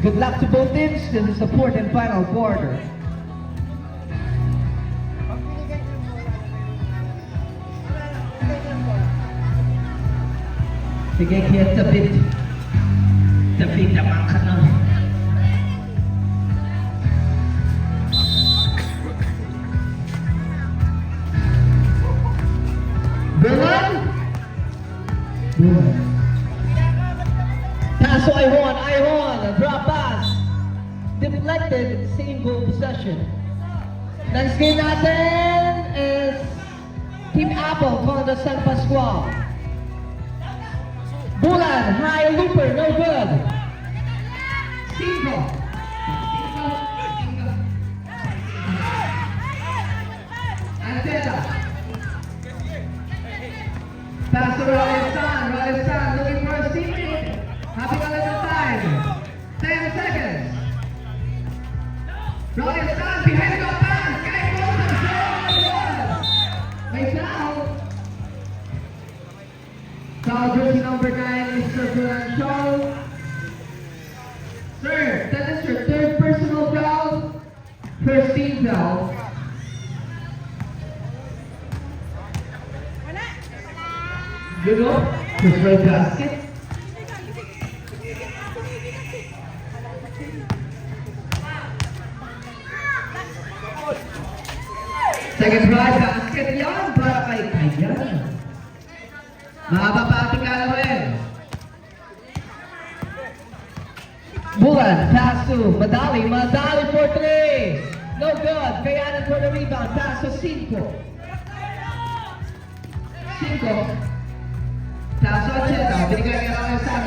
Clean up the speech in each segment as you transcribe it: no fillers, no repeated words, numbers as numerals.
Good luck to both teams. This is the fourth and final quarter. Sige, get the bit. The bit naman ka na. Bulan? Bulan. Pass to Ihon, drop pass. Deflected, same goal possession. Next game natin is Team Apple contra San Pascual. Bulan, high looper, no good. Cinco. Anteta. Pass to Ralesan looking for a teammate. Having a little time. 10 seconds. Ralesan behind the pass. Guy goes and throws. May foul. Foul jersey number 9, Mr. Bulan Shaw. Sir, that is your third personal foul. First team foul. You know, first right basket. Second right basket yan para kay Kaya. Mahaba pa ating kalawin. Bulan, pass to Madali for 3. No good. Kayanan for the rebound. Pass to Cinco. Pass to Acheta. Binigay ka lang sa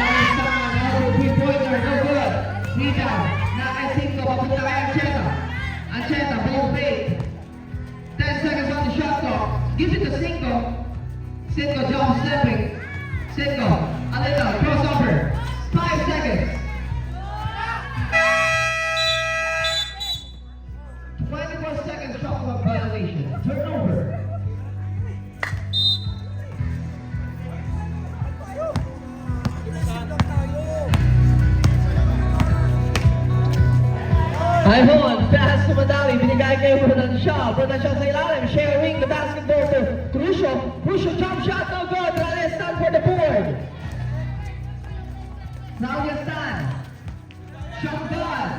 three-pointer. No good. Rebound. Na kay Cinco. Papunta kay Acheta. Acheta, ball fake. 10 seconds on the shot clock. Gives it to Cinco. Cinco jump stepping. Cinco. A little crossover. 5 seconds. 24 seconds shot clock violation. Turnover. Ihon, pass to Madali, binigay kay Brunan Shaw sa ilalim, sharing the basketball to Crucial jump shot, no good, Ralesan for the board. Now Ralesan, shot good,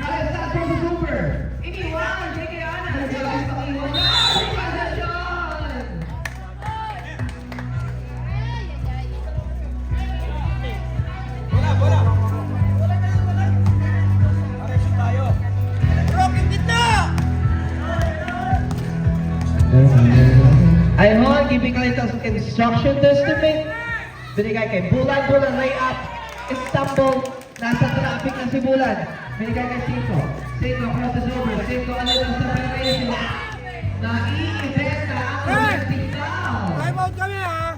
Ralesan for the super. Iniwan, Kayana, possession. Ihon giving a little instruction to his teammate. Binigay kay Bulan, layup, stumble, nasa traffic na si Bulan. Binigay kay Cinco crosses over, Cinco a little separation. Naiibenta ang domestic foul. Time out kami ha!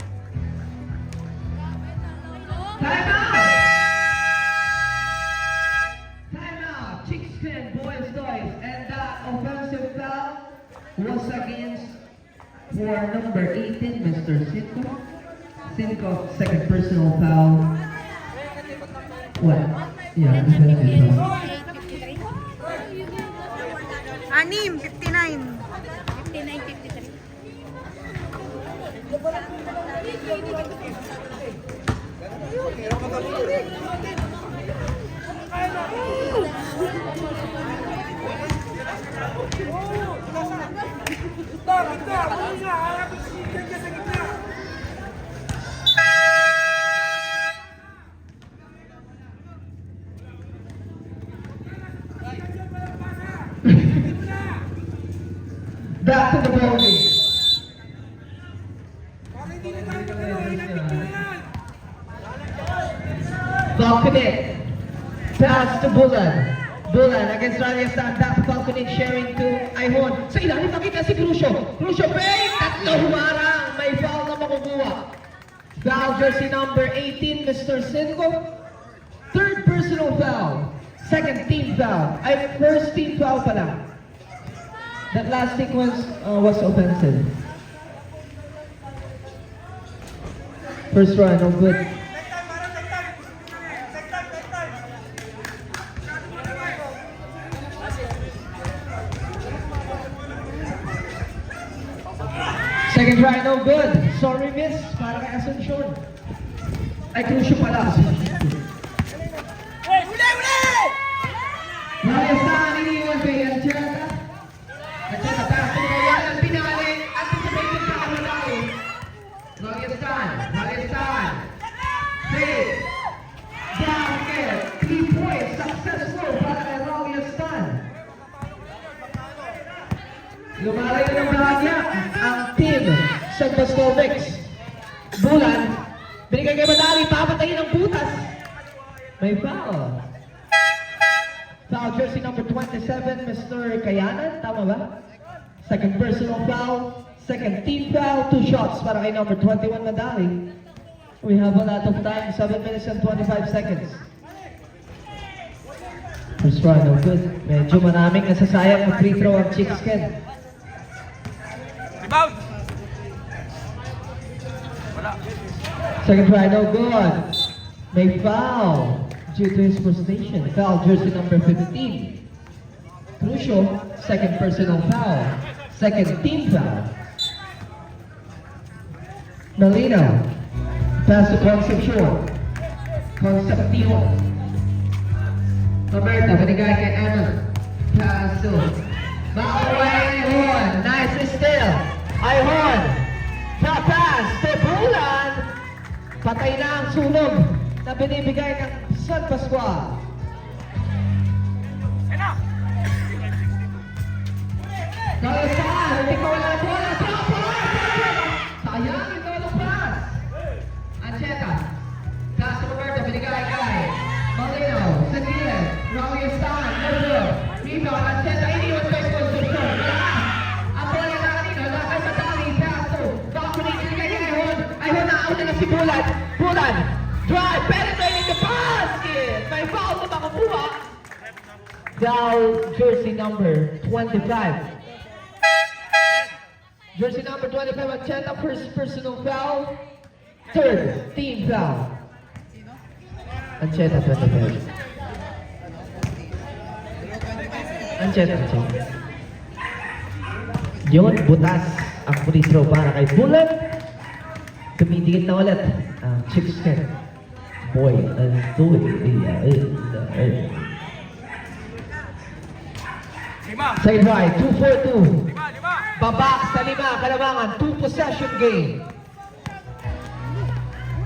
Time out! Chickskin, boys, toys, and that offensive foul was against for number 18, Mr. Cinco, second personal foul. What? Yeah, defensive foul. 59. 59-53. Back to the ball game. Balconet. Pass to Bulan against Ralesan. Back to Balconet, sharing to Ihon. Sa ilalim makita si Crucio fake. Tatlo humarang. May foul na makukuha. Foul jersey number 18, Mr. Cinco. Third personal foul. Second team foul. First team foul pa lang. That last sequence was offensive. First run, no good. Second try, no good. Sorry, miss. Para kay Asuncion. Ay, Crucio pala. Rayastan, iniwan kay Ancheta. Ancheta, pass to Kayanan, pinali. Anticipated ka kami tayo. Rayastan. Save. Basket. 3 points. Successful para kay Rayastan. Lumalayo ng bahagya ang team sa Baskovics. Bulan. Binigay kay Madali. Papatayin ang butas. May foul. Foul jersey number 27, Mr. Kayanan. Tama ba? Second personal foul. Second team foul. 2 shots para kay number 21, Madali. We have a lot of time. 7 minutes and 25 seconds. First try, no good. Medyo maraming nasasayang ang free throw ang Chickskin. Rebound! Wala. Second try, no good. May foul due to his frustration. Foul jersey number 15. Crucial, second personal foul. Second team foul. Malino. Pass to Concepcion. Concepcion. Roberto, binigay kay Emma. Pass to Maaway Ayhon. Nice steal. Ayhon. Pass to Bulan. Patay na ang sunog na binibigay ng San Pascual. Kaya saan? Hindi ko wala bola. Sayang ito ang pass. Ancheta. Pass to Roberto. Binigay kay Malino. Sa gilid. Raul Stan. Good. Rebound. Ancheta. Iniwan kay Concepcion. Ang bola na kanina. Lakay Madali. Pass to Balcony. Binigay kay Ayhon. Ayhon na out na si Bulan. Bulan. Drive. Penetrating the basket. May foul na makakuha. Foul jersey number 25. Jersey number 25, Ancheta, first personal foul. Third team foul. Ancheta, 25. Ancheta. Yun, butas ang free throw para kay Bulan. Tumitigit na ulit ang Chickskin. Boy, ang tuwi. Side right, 2-4-2. Babak sa 5, Kalamangan, 2-possession game.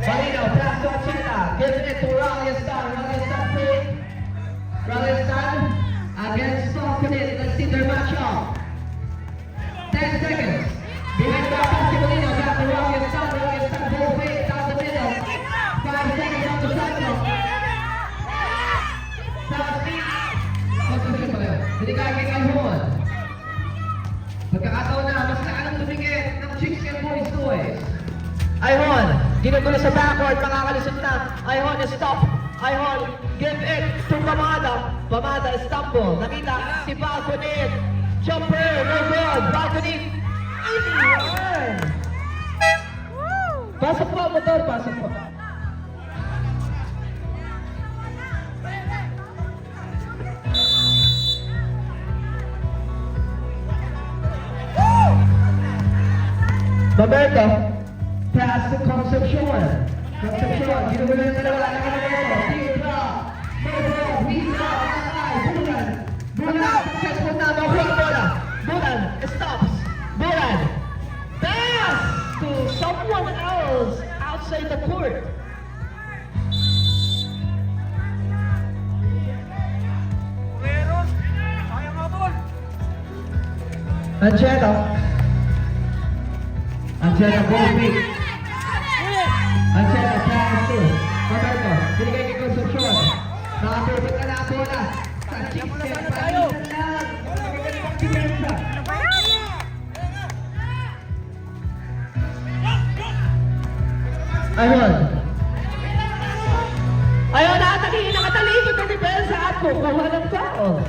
Malino, pass to Ancheta. Giving it to Ralliestan. Ralliestan against Balcony. Let's see their matchup. 10 seconds. Behind the back, pass to Malino. Back to Ralliestan. Ball fake down the middle. 5 seconds on the shot clock. South Steve. Concepcion pala yun. Binigay kay Ayhon. Pagkakataon na, mas nakalang tumingin ng Chickskin Boys Toys. Ayhon, ginugulo sa backward, makakalusot na. Ayhon, stop. Ayhon, give it to Pamada. Pamada, stumble. Nakita si Balcony. Jumper, no good. Balcony, iniwan. Pasok po, motor, pasok po. Roberto, pass to Concepcion. Ginugulo yung dalawa na Roberto. Team drop. Bulan, successful na. Mahuwag bola. Bulan, stops. Bulan, pass to someone else outside the court. Ancheta. Ancheta, ball pick. Ancheta, pass to Roberto. Binigay kay Concepcion. Nakapurpit na ang bola. Sa Chickskin, palitan lang. Magagandang depensa. Ayun. Ayun, nakatalikod ng depensa at kukuha ng foul.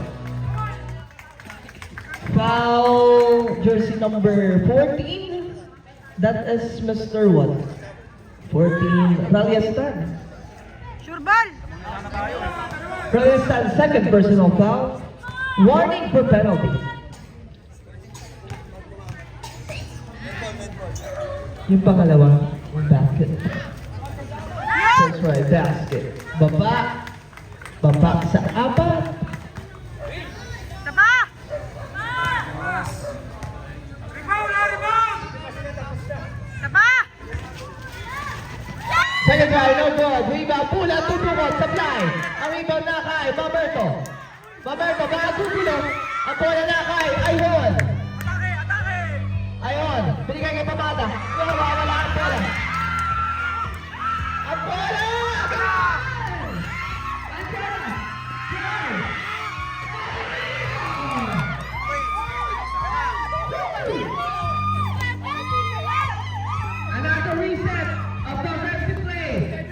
Foul jersey number 14. That is Mr. What? 14, Ralliestan. Sure ball! Ralliestan, second personal foul. Warning for penalty. Yung pangalawa, basket. First right, basket. Baba. Baba sa apat. Taba! Taba! Second try, no good. Rebound, pula, tutukot, supply. Ang rebound na kay Mamerto. Mamerto, baka gugulo. Ang bola na kay Ayhon. Ayhon, binigay kay Pamata. Pero wala ang bola. Ang bola! Another reset of the offensive play.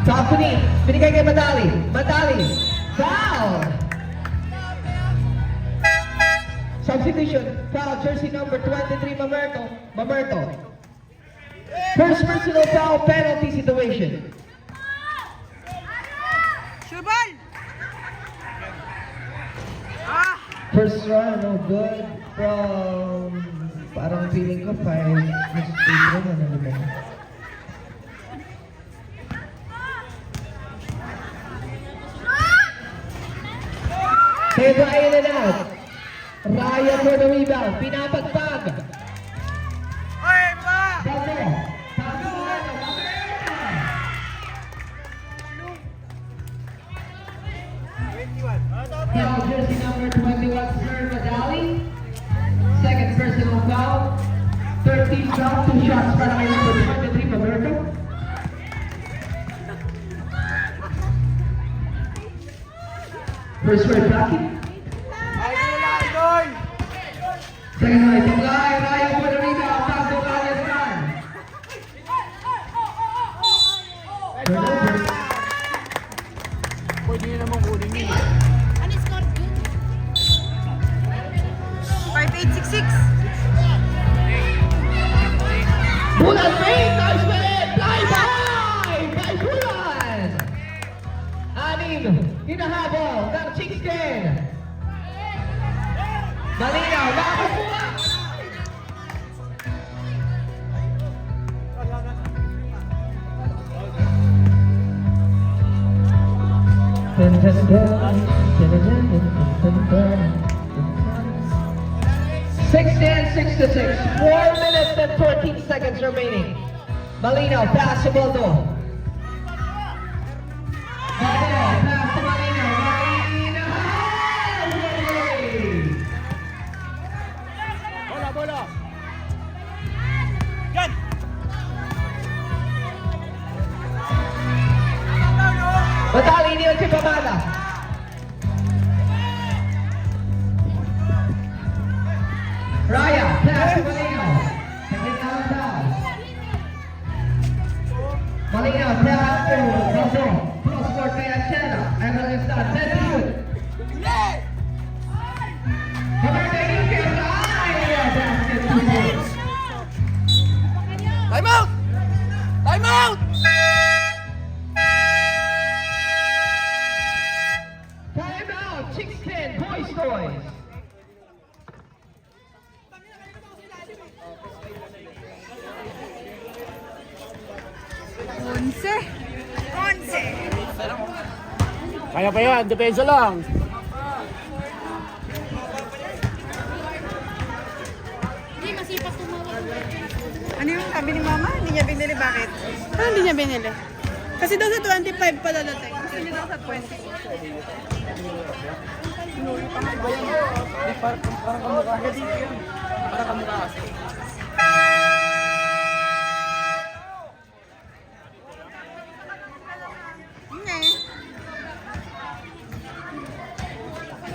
Tapuni, binigay kay Madali. Madali, foul! Substitution, foul, jersey number 23, Mamerto. Mamerto. First personal foul, penalty situation. Shubal! Ah! First run, no good from... Parang feeling ko 5 free throw na naman. Kaya Ryan and out. Ryan for the rebound. Pinapagpag. Oy, ba! Bago. Foul jersey number 21, Sir Madali. Second personal foul. 13 foul, 2 shots para kay number 23, Mamerto. First right bracket. Second right, Tunggay, Ryan for the rebound, pass to Ryan Stan. Turnover. Pwede nyo naman kunin yun. Ano score yun? 5866. Bulan Payne, nice man! Fly by Bulan! Anim, hinahabol ng Chickskin. Malinaw, nakakuha! Dun, dun, dun, dun, dun, dun, dun, dun. 6-6 to 6. 4 minutes and 14 seconds remaining. Malinaw, pass to Baldo. Baldo, pass to Malinaw. Malinaw! Bola! Yan! Madali niyo si Pamada. Raya, pass to Malinaw. Second down down. Malinaw, pass to Baldo. Cross court kay Achela. Evelyn Stan, 10 to shoot. Pamada yun kay Raya. Basket 2 points. Time out! Time out! Time out, Chickskin, Boys Toys. Onse. Kaya pa yan, depensa lang. Hindi, masipag tumawag. Ano yung sabi ni Mama? Hindi niya binili. Bakit? Ah, hindi niya binili. Kasi daw sa 25 pa dadating. Gusto niya daw sa 20. Parang kamukha ka dito yan. Parang kamukha kasi. Hindi.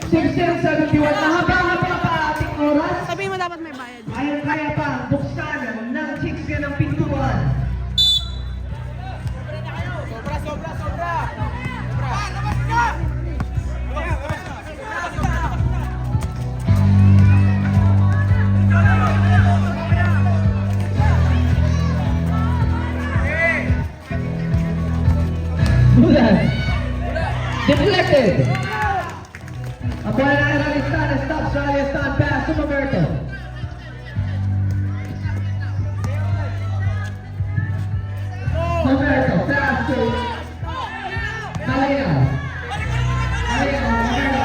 6-71, mahaba-haba pa ating oras. Sabihin mo dapat may bayad. Ayun kaya pa buksan ng Chickskin ng pintuan. Sobra! Deflected. Ang bola ng Ralistan stops Ralistan pass to Mamerto. Mamerto pass to Malinaw. Malinaw, Mamerto.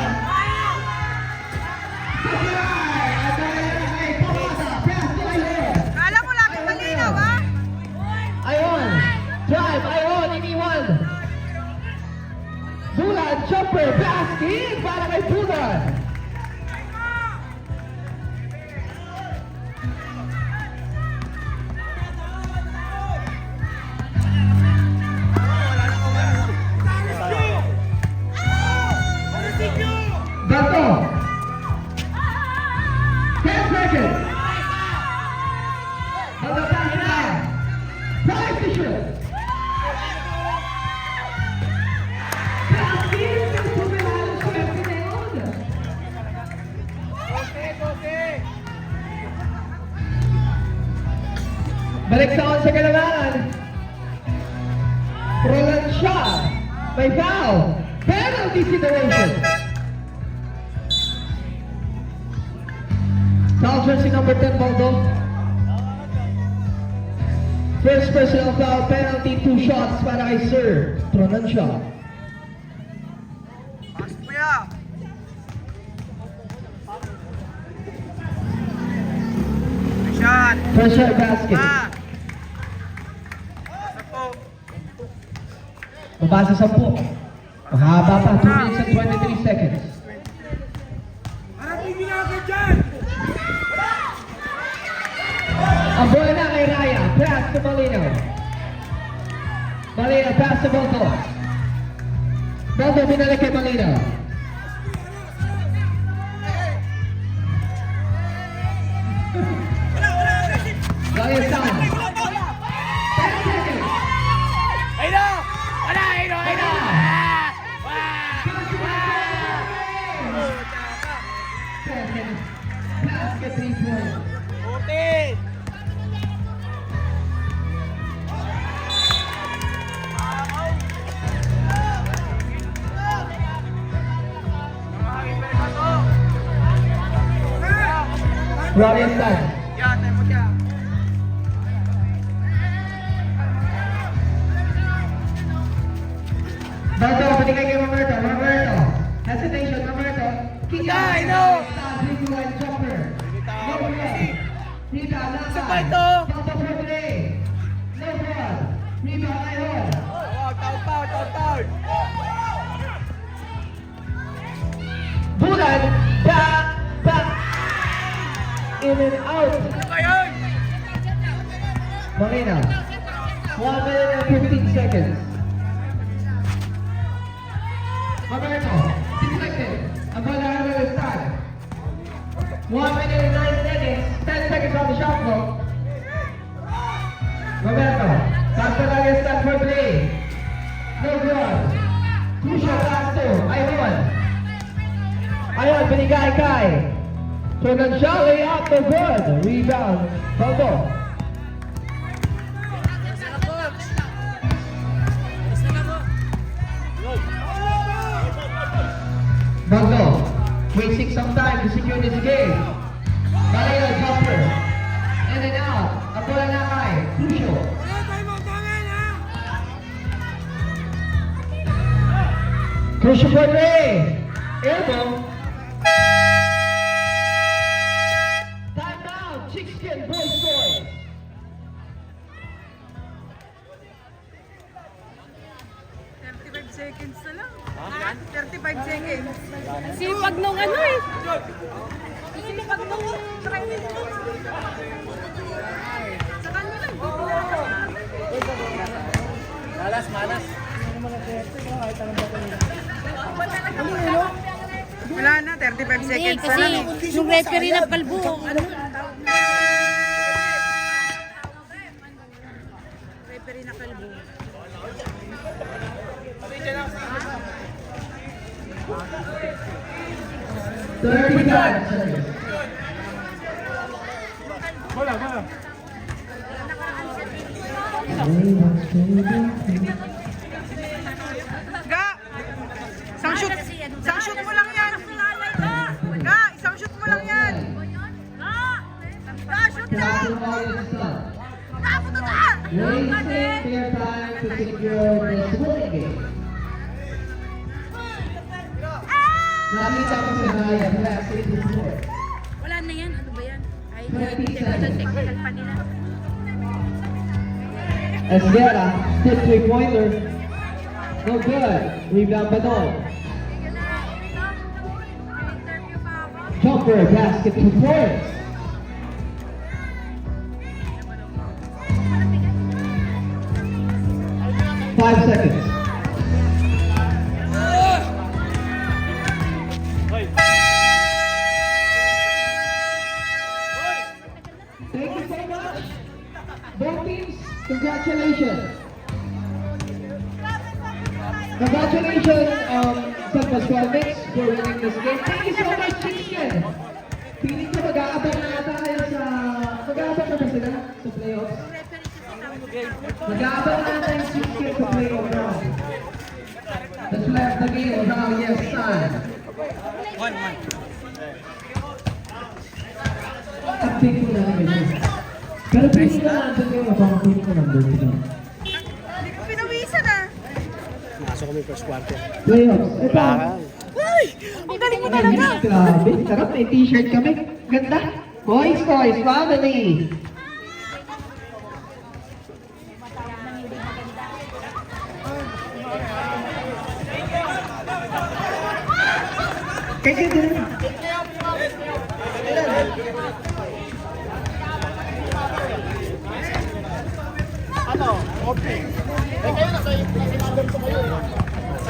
Supply! At Malinaw ay papasa. Pass to Ayun. Kala mo laging malinaw, ha? Ayun. Drive, Ayun, iniwan. Bulan, jumper, basket para kay Bulan. Bato. 10 seconds. Magpapasok na. 5 to shoot. Balik sa on sa kalamangan. Roland shot. May foul. Penalty situation. Foul jersey number 10, Baldo. First personal foul, penalty, 2 shots para kay Sir Roland shot. Pasok mo yan. Shot. First shot basket. Mabasa 10. Mahaba pa, 2 minutes and 23 seconds. Ang bola na kay Raya. Pass to Malinaw. Malinaw, pass to Baldo. Baldo, binalik kay Malinaw. Raya down. 10 seconds. Ayun na! Wala! Ayun na! Ayun na! Basket 3 points. 14! Ryan Stan. Yan, tayo mo siya. Baldo, binigay kay Mamerto. Mamerto. Hesitation, Mamerto. Kick out. Ay, no! Dribble and jumper. No good. Rebound, Naka. Isa pa ito. Baldo for three. No good. Rebound, Ayun. Foul. Bulan, back. In and out. Ayun! Malinaw. 1 minute and 15 seconds. Mamerto, deflected. Ang bola ng Ralistan. 1 minute and 9 seconds. 10 seconds on the shot clock. Mamerto, pass to Ralistan for 3. No good. Crucial last 2. Ayun, binigay kay. So nag-jolly out the good. Rebound. Baldo. Baldo. Wasting some time to secure this game. Malinaw jumper. In and out. Ang bola na kay. Crucial. Crucial for 3. Elbow. Timeout. Chicken Boys Boys. Seconds na lang. Ha? 35 seconds. Sipag nung ano eh. Sipag nung Sa kanila, Malas. wala na, 35 Hindi, seconds na kasi lang. yung referee ng Palbo, ano? Referee na kalbo. Ga! Isang shoot. Isang shoot mo lang yan. Ga, isang shoot mo lang yan. Ga, shoot Pass lang. the ball is done. Punta ka. Wasting their time to secure this winning game. Nakita ko si Raya, last 84. Wala na yan. Ano ba yan? Ay, 20 technical pa nila. Esguera, tip three-pointer. No good. Rebound Badon. Jumper, basket, 2 points. Five seconds. Thank you so much. Both teams, congratulations. Congratulations, San Pascual Mix for winning this game. Thank you so much, Chicken. Feeling ko mag-aabang na ata kayo sa... Mag-aabang na ba sila sa playoffs? Mag-aabang na ata yung Chicken sa playoff round. Let's left the game now, yes, son. 1-1. Update ko na namin yun. Pero feeling ko na nandun kayo, baka feeling ko nandun sila. Hindi ko pinawisan ah. Playoffs. Ito. Ay, ang galing mo talaga. Grabe, sarap. May t-shirt kami. Ganda. Boys, family. Kaya din.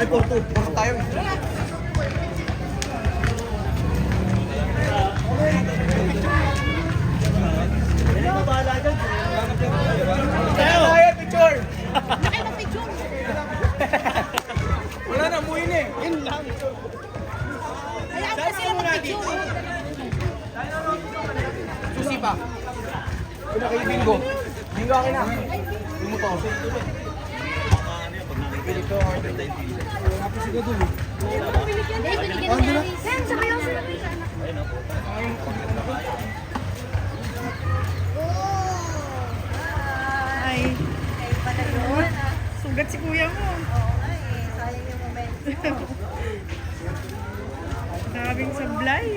Ay, 4-2. Puro tayo. Tayo, picture! Wala na, muhin eh. Yun lang. Hayaan ka sila mag-picture. Susi pa. Una kay Bingo. Bingo akin na. Bumuto ako. Hindi, binigyan ni Daddy. Sen, sabayaw sila. Ay. Sugat si kuya mo. Sayang yung moment. Sabing sablay.